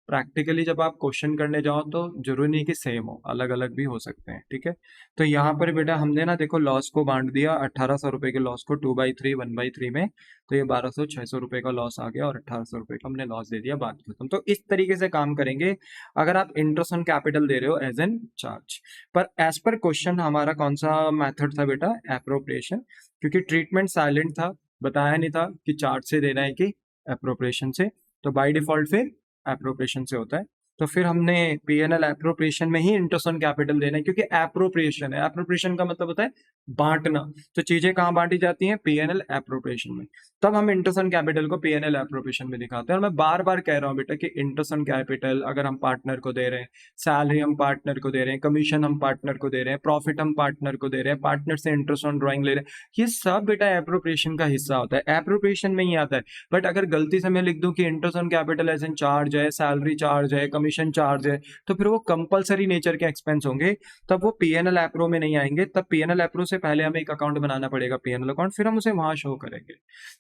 प्रैक्टिकली जब आप क्वेश्चन करने जाओ तो जरूरी नहीं कि सेम हो, अलग अलग भी हो सकते हैं। ठीक है, तो यहाँ पर बेटा हमने ना देखो लॉस को बांट दिया, 1,800 रुपए के लॉस को 2/3 1/3 में, तो ये 1,200 रुपए का लॉस आ गया और 1,800 रुपए का हमने लॉस दे दिया, बात खत्म। तो इस तरीके से काम करेंगे अगर आप इंटरेस्ट ऑन कैपिटल दे रहे हो एज एन चार्ज। पर एज पर क्वेश्चन हमारा कौन सा मेथड था बेटा? एप्रोप्रिएशन, क्योंकि ट्रीटमेंट साइलेंट था, बताया नहीं था कि चार्ज से देना है कि एप्रोप्रिएशन से, तो बाय डिफॉल्ट फिर एप्रोप्रिएशन से होता है। तो फिर हमने पीएनएल एप्रोप्रिएशन में ही इंटरेस्ट ऑन कैपिटल देना है, क्योंकि एप्रोप्रिएशन है, एप्रोप्रिएशन का मतलब होता है बांटना। तो चीजें कहाँ बांटी जाती हैं? पीएनएल एप्रोप्रिएशन में। तब हम इंटरेस्ट ऑन कैपिटल को पीएनएल एप्रोप्रिएशन में दिखाते हैं। और मैं बार बार कह रहा हूँ बेटा कि इंटरेस्ट ऑन कैपिटल अगर हम पार्टनर को दे रहे हैं, सैलरी हम पार्टनर को दे रहे हैं, कमीशन हम पार्टनर को दे रहे हैं, प्रॉफिट हम पार्टनर को दे रहे हैं, पार्टनर से इंटरेस्ट ऑन ड्रॉइंग ले रहे हैं, ये सब बेटा एप्रोप्रिएशन का हिस्सा होता है, एप्रोप्रिएशन में ही आता है। बट अगर गलती से मैं लिख दूं कि interest on capital as an charge है, सैलरी चार्ज है, कमीशन चार्ज है, तो फिर वो कंपलसरी नेचर के एक्सपेंस होंगे, तब वो पीएनएल एप्रो में नहीं आएंगे। तब पीएनएल एप्रो से पहले हमें एक अकाउंट बनाना पड़ेगा, पीएनएल अकाउंट, फिर हम उसे वहां शो करेंगे।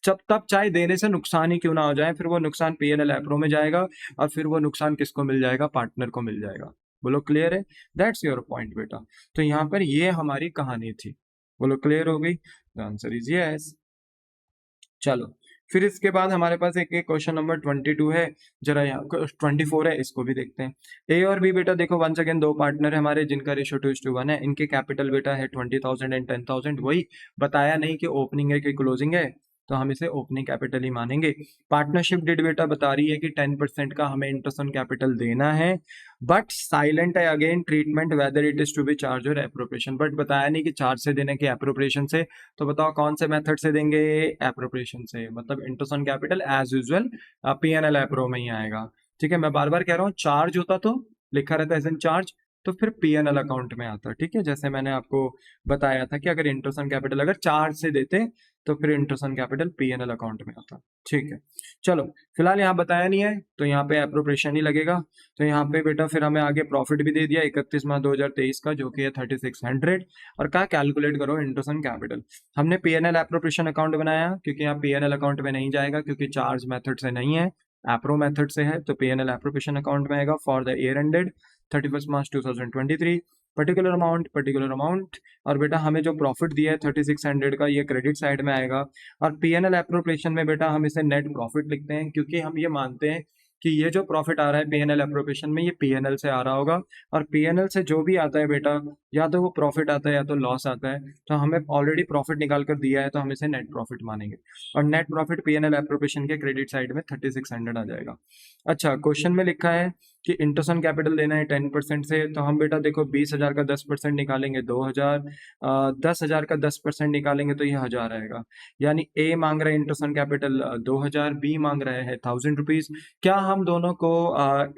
जब तब चाहे देने से नुकसान ही क्यों ना हो जाए, फिर वो नुकसान पीएनएल एप्रो में जाएगा, और फिर वो नुकसान किसको मिल जाएगा? पार्टनर को मिल जाएगा। बोलो क्लियर है? दैट्स योर पॉइंट बेटा। तो यहाँ पर ये हमारी कहानी थी। बोलो क्लियर हो गई? The answer is yes. चलो, फिर इसके बाद हमारे पास एक क्वेश्चन नंबर 22 है, जरा यहाँ 24 है, इसको भी देखते हैं। ए और बी बेटा देखो, वंस अगेन दो पार्टनर है हमारे जिनका रेशियो 2:1 है, इनके कैपिटल बेटा है 20,000 एंड 10,000, वही बताया नहीं कि ओपनिंग है कि क्लोजिंग है, तो हम इसे ओपनिंग कैपिटल ही मानेंगे। पार्टनरशिप डिड बेटा बता रही है कि 10% का हमें इंटरेस्ट ऑन कैपिटल देना है, बट साइलेंट है again treatment whether it is to be charge और एप्रोप्रिएशन, बट बताया नहीं कि चार्ज से देने की एप्रोप्रिएशन से। तो बताओ कौन से मेथड से देंगे? एप्रोप्रिएशन से, मतलब interest on capital as usual PnL appro में ही आएगा। ठीक है, मैं बार बार कह रहा हूँ, चार्ज होता तो लिखा रहता एज एन चार्ज, तो फिर पीएनएल अकाउंट में आता। ठीक है, जैसे मैंने आपको बताया था कि अगर इंटरेस्ट ऑन कैपिटल अगर 4 से देते तो फिर interest on capital PNL account में आता। ठीक है, चलो फिलहाल यहाँ बताया नहीं है तो यहाँ पे एप्रोप्रिएशन ही लगेगा। तो यहाँ पे बेटा फिर हमें आगे प्रॉफिट भी दे दिया 31 मार्च 2023 का, जो कि है 3600, और कहा कैलकुलेट करो इंटरेस्ट ऑन कैपिटल। हमने पीएनएल एप्रोप्रिएशन अकाउंट बनाया क्योंकि यहाँ पीएनएल अकाउंट में नहीं जाएगा क्योंकि चार्ज मेथड से नहीं है, एप्रो मेथड से है। तो पीएनएल एप्रोप्रिएशन अकाउंट में आएगा for the year ended 31 March 2023, particular amount. और बेटा हमें जो प्रॉफिट दिया है 3600 का, ये क्रेडिट साइड में आएगा। और पीएनएल एप्रोप्रिएशन में बेटा हम इसे नेट प्रॉफिट लिखते हैं क्योंकि हम ये मानते हैं कि ये जो प्रॉफिट आ रहा है पीएनएल एप्रोप्रिएशन में, ये पीएनएल से आ रहा होगा। और पीएनएल से जो भी आता है बेटा, या तो वो प्रॉफिट आता है या तो लॉस आता है। तो हमें ऑलरेडी प्रॉफिट निकाल कर दिया है तो हम इसे नेट प्रॉफिट मानेंगे। और नेट प्रॉफिट पीएनएल एप्रोप्रिएशन के क्रेडिट साइड में 3600 आ जाएगा। अच्छा, क्वेश्चन में लिखा है कि इंटरेस्ट ऑन कैपिटल देना है 10% से। तो हम बेटा देखो 20,000 का 10% निकालेंगे 2,000, 10,000 का 10% निकालेंगे तो ये 1,000 आएगा। यानी ए मांग रहा है इंटरेस्ट ऑन कैपिटल 2,000, बी मांग रहे हैं 1,000 रुपीज। क्या हम दोनों को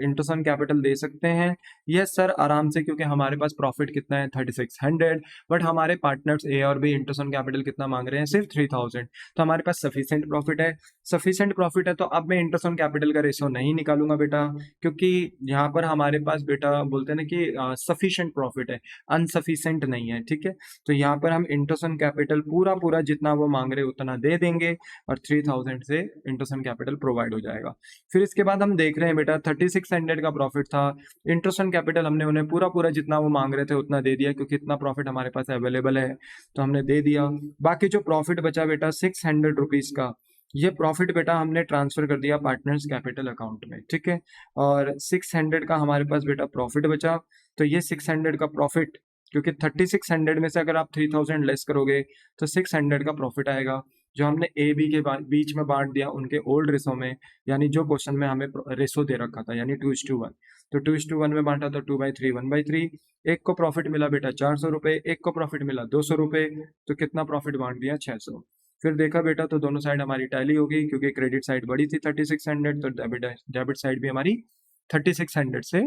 इंटरेस्ट ऑन कैपिटल दे सकते हैं? यस सर, आराम से, क्योंकि हमारे पास प्रॉफिट कितना है 3600, बट हमारे पार्टनर्स ए और बी इंटरेस्ट ऑन कैपिटल कितना मांग रहे हैं? सिर्फ 3,000। तो हमारे पास सफिशिएंट प्रॉफिट है, सफिशिएंट प्रॉफिट है। तो अब मैं इंटरेस्ट ऑन कैपिटल का रेशियो नहीं निकालूंगा बेटा, क्योंकि यहाँ पर हमारे पास बेटा बोलते हैं ना कि सफिशिएंट प्रॉफिट है, अनसफिशिएंट नहीं है। ठीक है, तो यहाँ पर हम इंटरेस्ट ऑन कैपिटल पूरा पूरा जितना वो मांग रहे उतना दे देंगे और 3,000 से इंटरेस्ट ऑन कैपिटल प्रोवाइड हो जाएगा। फिर इसके बाद हम देख रहे हैं बेटा 3600 का प्रॉफिट था, इंटरेस्ट ऑन कैपिटल हमने उन्हें पूरा पूरा जितना वो मांग रहे थे उतना दे दिया क्योंकि इतना प्रॉफिट हमारे पास अवेलेबल है तो हमने दे दिया। बाकी जो प्रॉफिट बचा बेटा 600 रुपीज का, ये प्रॉफिट बेटा हमने ट्रांसफर कर दिया पार्टनर्स कैपिटल अकाउंट में। ठीक है, और 600 का हमारे पास बेटा प्रॉफिट बचा। तो ये 600 का प्रॉफिट, क्योंकि 3600 में से अगर आप 3,000 लेस करोगे तो 600 का प्रॉफिट आएगा, जो हमने ए बी के बीच में बांट दिया उनके ओल्ड रेशो में। यानी जो क्वेश्चन में हमें रेशो दे रखा था यानी 2:1, तो 2:1 में बांटा तो 2/3 1/3। एक को प्रॉफिट मिला बेटा 400 रुपये, एक को प्रॉफिट मिला 200 रुपये, तो कितना प्रॉफिट बांट दिया? 600। फिर देखा बेटा तो दोनों साइड हमारी टैली हो गई क्योंकि क्रेडिट साइड बड़ी थी 3600, तो डेबिट साइड भी हमारी 3600 से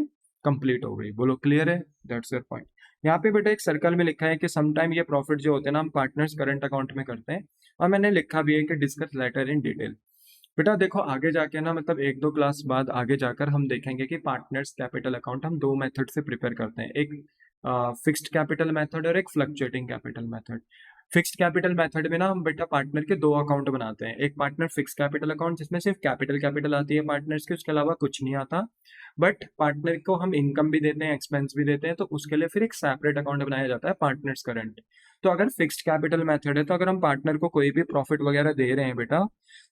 कंप्लीट हो गई। बोलो क्लियर है? That's your point. यहाँ पे बेटा एक सर्कल में लिखा है कि समटाइम ये प्रॉफिट जो होते हैं ना हम पार्टनर्स करंट अकाउंट में करते हैं, और मैंने लिखा भी है कि डिस्कस लेटर इन डिटेल। बेटा देखो आगे जाके ना, मतलब 1-2 क्लास बाद आगे जाकर हम देखेंगे कि पार्टनर्स कैपिटल अकाउंट हम 2 मेथड से प्रिपेयर करते हैं, एक फिक्स्ड कैपिटल मेथड और एक fluctuating capital method. Fixed capital method में ना हम बेटा पार्टनर के 2 अकाउंट बनाते हैं, एक पार्टनर फिक्स कैपिटल अकाउंट जिसमें सिर्फ कैपिटल आती है पार्टनर्स की, उसके अलावा कुछ नहीं आता। बट पार्टनर को हम इनकम भी देते हैं, एक्सपेंस भी देते हैं, तो उसके लिए फिर एक सेपरेट अकाउंट बनाया जाता है पार्टनर्स करंट। तो अगर फिक्स्ड कैपिटल मेथड है तो अगर हम पार्टनर को कोई भी प्रॉफिट वगैरह दे रहे हैं बेटा,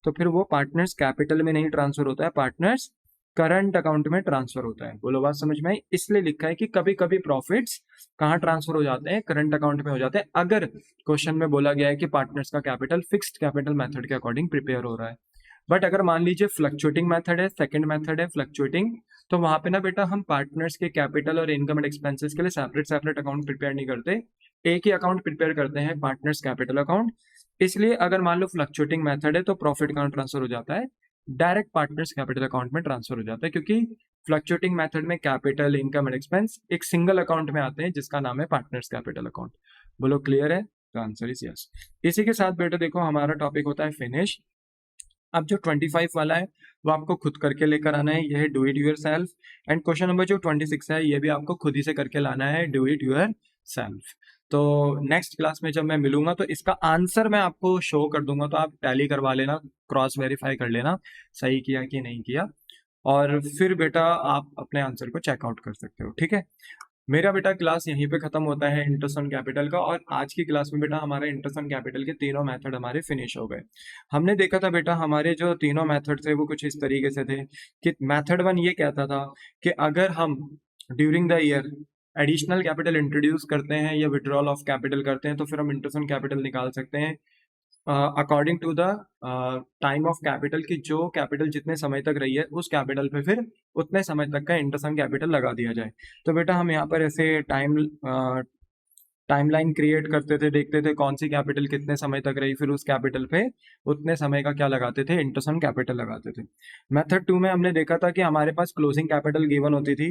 तो फिर वो पार्टनर्स कैपिटल में नहीं ट्रांसफर होता है, पार्टनर्स करंट अकाउंट में ट्रांसफर होता है। बोलो बात समझ में आई? इसलिए लिखा है कि कभी कभी प्रॉफिट्स कहाँ ट्रांसफर हो जाते हैं? करंट अकाउंट में हो जाते हैं, अगर क्वेश्चन में बोला गया है कि पार्टनर्स का कैपिटल फिक्स्ड कैपिटल मेथड के अकॉर्डिंग प्रिपेयर हो रहा है। बट अगर मान लीजिए फ्लक्चुएटिंग मेथड है, सेकंड मेथड है फ्लक्चुएटिंग, तो वहां पे ना बेटा हम पार्टनर्स के कैपिटल और इनकम एंड एक्सपेंसेस के लिए सेपरेट सेपरेट अकाउंट प्रिपेयर नहीं करते, एक ही अकाउंट प्रिपेयर करते हैं, पार्टनर्स कैपिटल अकाउंट। इसलिए अगर मान लो फ्लक्चुएटिंग मेथड है तो प्रॉफिट कहाँ ट्रांसफर हो जाता है? डायरेक्ट पार्टनर्स कैपिटल अकाउंट में ट्रांसफर हो जाता है, क्योंकि फ्लक्चुएटिंग मेथड में कैपिटल इनकम एंड एक्सपेंस एक सिंगल अकाउंट में आते हैं जिसका नाम है पार्टनर्स कैपिटल अकाउंट। बोलो क्लियर है? तो आंसर इज यस। इसी के साथ बेटा देखो हमारा टॉपिक होता है फिनिश। अब जो 25 वाला है वो आपको खुद करके लेकर आना है, यह है do it yourself. And question number जो 26 है ये भी आपको खुद ही से करके लाना है, डू इट यूर सेल्फ। तो नेक्स्ट क्लास में जब मैं मिलूंगा तो इसका आंसर मैं आपको शो कर दूंगा, तो आप टैली करवा लेना, क्रॉस वेरीफाई कर लेना सही किया कि नहीं किया, और फिर बेटा आप अपने आंसर को चेकआउट कर सकते हो। ठीक है, मेरा बेटा क्लास यहीं पे खत्म होता है इंटरेस्ट ऑन कैपिटल का, और आज की क्लास में बेटा हमारे इंटरेस्ट ऑन कैपिटल के तीनों मेथड हमारे फिनिश हो गए। हमने देखा था बेटा हमारे जो तीनों मेथड थे वो कुछ इस तरीके से थे कि मेथड 1 ये कहता था कि अगर हम during the year additional capital introduce करते हैं या विड्रॉल ऑफ कैपिटल करते हैं तो फिर हम इंटरेस्ट ऑन कैपिटल निकाल सकते हैं according to the time of capital, की जो कैपिटल जितने समय तक रही है उस कैपिटल पे फिर उतने समय तक का इंटरेस्ट ऑन कैपिटल लगा दिया जाए। तो बेटा हम यहाँ पर ऐसे टाइमलाइन क्रिएट करते थे, देखते थे कौन सी कैपिटल कितने समय तक रही, फिर उस कैपिटल पे उतने समय का क्या लगाते थे? इंटरेस्ट ऑन कैपिटल लगाते थे। मेथड 2 में हमने देखा था कि हमारे पास क्लोजिंग कैपिटल गिवन होती थी,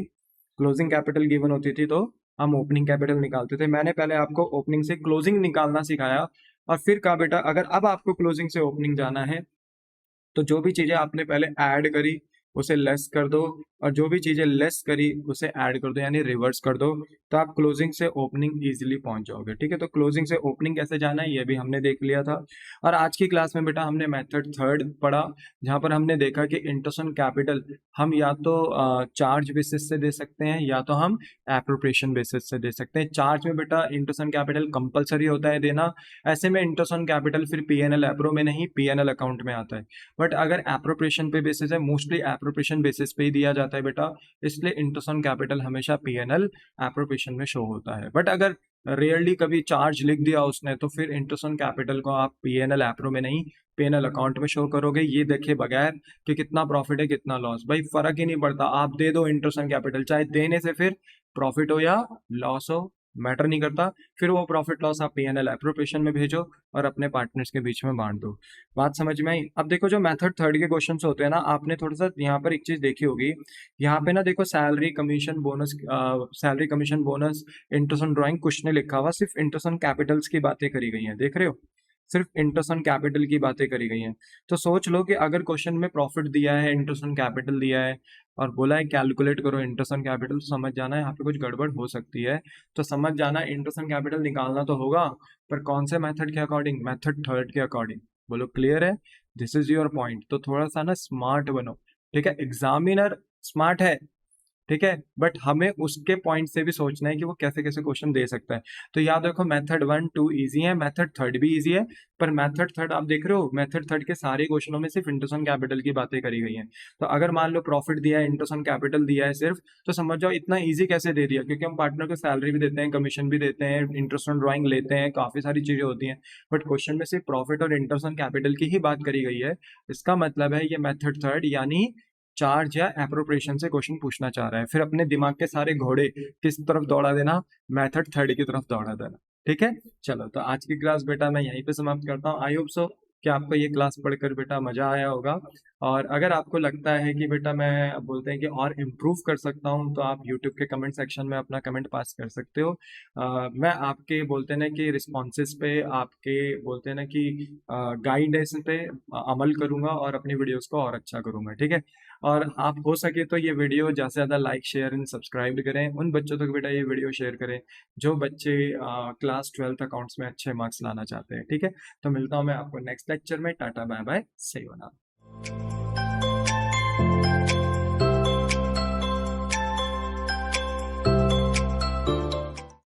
क्लोजिंग कैपिटल गिवन होती थी तो हम ओपनिंग कैपिटल निकालते थे। मैंने पहले आपको ओपनिंग से क्लोजिंग निकालना सिखाया और फिर कहा बेटा अगर अब आपको क्लोजिंग से ओपनिंग जाना है तो जो भी चीजें आपने पहले ऐड करी उसे लेस कर दो, और जो भी चीजें लेस करी उसे ऐड कर दो, यानी रिवर्स कर दो, तो आप क्लोजिंग से ओपनिंग इजीली पहुंच जाओगे। ठीक है, तो क्लोजिंग से ओपनिंग कैसे जाना है ये भी हमने देख लिया था। और आज की क्लास में बेटा हमने मेथड थर्ड पढ़ा, जहां पर हमने देखा कि इंटरेस्ट ऑन कैपिटल हम या तो चार्ज बेसिस से दे सकते हैं या तो हम एप्रोप्रिएशन बेसिस से दे सकते हैं। चार्ज में बेटा इंटरेस्ट ऑन कैपिटल कंपलसरी होता है देना, ऐसे में इंटरेस्ट ऑन कैपिटल फिर पीएनएल एप्रो में नहीं पीएनएल अकाउंट में आता है। बट अगर एप्रोप्रिएशन पे बेसिस है, मोस्टली एप्रोप्रिएशन बेसिस पे ही दिया जाता है बेटा, इसलिए इंटरेस्ट ऑन कैपिटल हमेशा पीएनएल एप्रोप्रिएशन में शो होता है। बट अगर रेयरली कभी चार्ज लिख दिया उसने तो फिर इंटरेस्ट ऑन कैपिटल को आप पीएनएल एप्रो में नहीं पीएनएल अकाउंट में शो करोगे, ये देखे बगैर कि कितना प्रॉफिट है कितना लॉस। भाई फर्क ही नहीं पड़ता, आप दे दो इंटरेस्ट ऑन कैपिटल, चाहे देने से फिर प्रॉफिट हो या लॉस हो मैटर नहीं करता, फिर वो प्रॉफिट लॉस आप पीएनएल एप्रोप्रिएशन में भेजो और अपने पार्टनर्स के बीच में बांट दो। बात समझ में आई? अब देखो जो मेथड थर्ड के क्वेश्चन होते हैं ना, आपने थोड़ा सा यहाँ पर एक चीज देखी होगी, यहाँ पे ना देखो salary commission bonus, salary commission bonus interest on drawing कुछ नहीं लिखा हुआ, सिर्फ इंटरेस्ट ऑन कैपिटल्स की बातें करी गई हैं, देख रहे हो, सिर्फ इंटरेस्ट ऑन कैपिटल की बातें करी गई हैं। तो सोच लो कि अगर क्वेश्चन में प्रॉफिट दिया है, इंटरेस्ट ऑन कैपिटल दिया है और बोला है कैलकुलेट करो इंटरेस्ट ऑन कैपिटल, तो समझ जाना यहाँ पे कुछ गड़बड़ हो सकती है। तो समझ जाना इंटरेस्ट ऑन कैपिटल निकालना तो होगा, पर कौन से मेथड के अकॉर्डिंग, मेथड थर्ड के अकॉर्डिंग। बोलो क्लियर है? This is your point. तो थोड़ा सा ना स्मार्ट बनो, ठीक है, एग्जामिनर स्मार्ट है, ठीक है, बट हमें उसके पॉइंट से भी सोचना है कि वो कैसे कैसे क्वेश्चन दे सकता है। तो याद रखो मेथड वन टू इजी है, मेथड थर्ड भी इजी है, पर मेथड थर्ड आप देख रहे हो, मेथड थर्ड के सारे क्वेश्चनों में सिर्फ इंटरेस्ट ऑन कैपिटल की बातें करी गई हैं। तो अगर मान लो प्रॉफिट दिया है, इंटरेस्ट ऑन कैपिटल दिया है सिर्फ, तो समझ जाओ इतना ईजी कैसे दे दिया, क्योंकि हम पार्टनर को सैलरी भी देते हैं, कमीशन भी देते हैं, इंटरेस्ट ऑन ड्राइंग लेते हैं, काफी सारी चीजें होती हैं, बट क्वेश्चन में सिर्फ प्रॉफिट और इंटरेस्ट ऑन कैपिटल की ही बात करी गई है। इसका मतलब है ये मेथड थर्ड यानी चार्ज या एप्रोप्रिएशन से क्वेश्चन पूछना चाह रहा है। फिर अपने दिमाग के सारे घोड़े किस तरफ दौड़ा देना, मेथड थर्ड की तरफ दौड़ा देना। ठीक है, चलो तो आज की क्लास बेटा मैं यहीं पे समाप्त करता हूँ। आई होप सो कि आपको ये क्लास पढ़कर बेटा मजा आया होगा, और अगर आपको लगता है कि बेटा मैं बोलते हैं कि और इम्प्रूव कर सकता हूँ तो आप यूट्यूब के कमेंट सेक्शन में अपना कमेंट पास कर सकते हो। मैं आपके बोलते हैं ना कि रिस्पॉन्सेज पे, आपके बोलते हैं ना कि गाइडेंस पे अमल करूंगा और अपनी वीडियोस को और अच्छा करूंगा। ठीक है, और आप हो सके तो ये वीडियो ज़्यादा से ज़्यादा लाइक शेयर एंड सब्सक्राइब करें, उन बच्चों तक बेटा ये वीडियो शेयर करें जो बच्चे क्लास 12th अकाउंट्स में अच्छे मार्क्स लाना चाहते हैं। ठीक है, तो मिलता हूँ मैं आपको नेक्स्ट लेक्चर में। टाटा बाय बाय, सही होना।